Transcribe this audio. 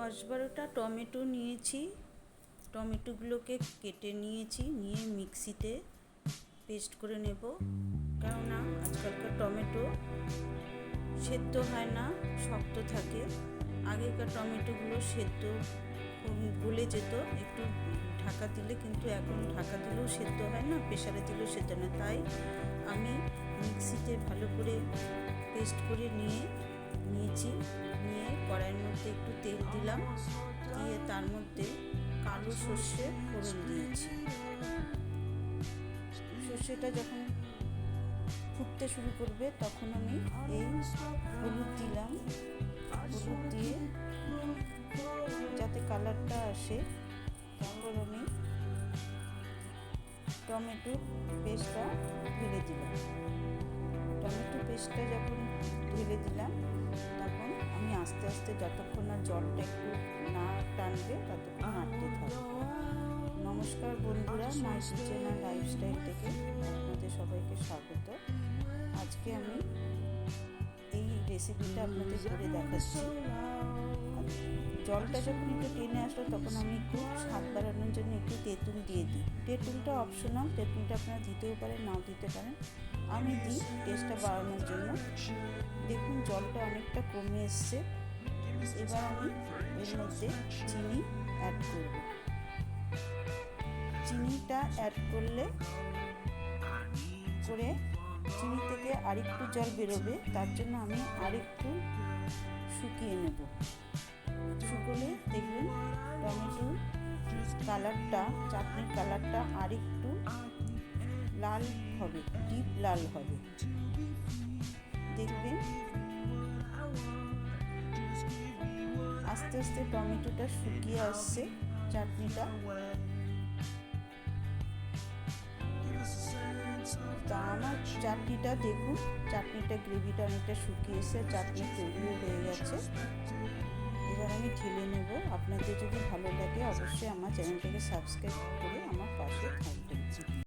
10-12টা tomato নিয়েছি। টমেটোগুলোকে কেটে নিয়েছি, নিয়ে মিক্সিতে পেস্ট করে নেব। কেননা আজকালকার টমেটো সেদ্ধ হয় না, শক্ত থাকে। আগেকার টমেটোগুলো সেদ্ধ গলে যেত একটু ঢাকা দিলে, কিন্তু এখন ঢাকা দিলেও সেদ্ধ হয় না, প্রেসারে দিলেও সেদ্ধ না। তাই আমি মিক্সিতে ভালো করে পেস্ট করে নিয়েছি। নিয়ে কড়াইয়ের মধ্যে একটু তেল দিলাম, দিয়ে তার মধ্যে কালো সর্ষে ফোড়ন দিয়েছি। সর্ষেটা যখন ফুটতে শুরু করবে তখন আমি এই হলুদ দিলাম। হলুদ দিয়ে যাতে কালারটা আসে, তারপর আমি টমেটোর পেস্টটা ঢেলে দিলাম। টমেটো পেস্টটা যখন ঢেলে দিলাম তখন আমি আস্তে আস্তে যতক্ষণ না জলটা একটু না টানবে ততক্ষণ নাড়তে থাকবো। নমস্কার বন্ধুরা, মাই কিচেন অ্যান্ড লাইফস্টাইল থেকে আপনাদের সবাইকে স্বাগত। আজকে আমি এই রেসিপিটা আপনাদের করে দেখাচ্ছি। জলটা যখন একটু টেনে আসলো তখন আমি একটু স্বাদ বাড়ানোর জন্য একটু তেঁতুল দিয়ে দিই। তেঁতুলটা অপশনাল, তেঁতুলটা আপনারা দিতেও পারেন, নাও দিতে পারেন। আমি দিই টেস্টটা বাড়ানোর জন্য। দেখুন জলটা অনেকটা কমে এসছে। এবার আমি এর মধ্যে চিনি অ্যাড করব। চিনিটা অ্যাড করে চিনি থেকে আরেকটু জল বেরোবে, তার জন্য আমি আরেকটু শুকিয়ে নেব। শুকোলে দেখবেন টমেটোর কালারটা, চাটনির কালারটা আরেকটু লাল হবে, ডিপ লাল হবে। দেখবেন আস্তে আস্তে টমেটোটা শুকিয়ে আসছে। চাটনিটা তা আমার চাটনিটা দেখুন, চাটনিটা গ্রেভিটা অনেকটা শুকিয়ে এসে চাটনি তৈরি হয়ে গেছে। এবার আমি ঢেলে নেব। আপনাদের যদি ভালো লাগে অবশ্যই আমার চ্যানেলটাকে সাবস্ক্রাইব করে আমার পাশে থাকবেন।